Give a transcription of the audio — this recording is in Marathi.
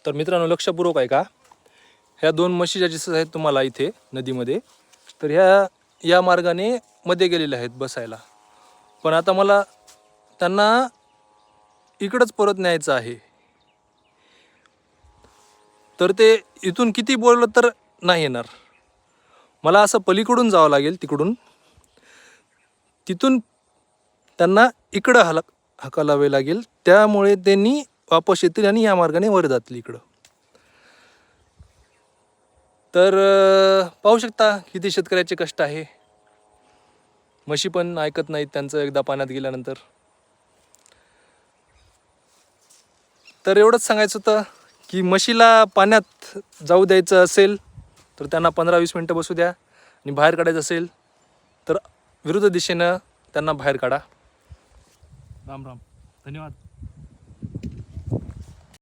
तर मित्रांनो लक्षपूर्वक ऐका, ह्या दोन म्हशी ज्या दिसत आहेत तुम्हाला इथे नदीमध्ये, तर ह्या या मार्गाने मध्ये गेलेल्या आहेत बसायला. पण आता मला त्यांना इकडंच परत न्यायचं आहे. तर ते इथून किती बोललं तर नाही येणार, मला असं पलीकडून जावं लागेल, तिथून त्यांना इकडं हकलावे लागेल. त्यामुळे त्यांनी वापस येतील आणि या मार्गाने वर जातील इकडं. तर पाहू शकता किती शेतकऱ्याचे कष्ट आहे. म्हशी पण ऐकत नाहीत त्यांचं एकदा पाण्यात गेल्यानंतर. तर एवढंच सांगायचं होतं की म्हशीला पाण्यात जाऊ द्यायचं असेल तर त्यांना 15-20 मिनटं बसू द्या, आणि बाहेर काढायचं असेल तर विरुद्ध दिशेनं त्यांना बाहेर काढा. राम राम, धन्यवाद.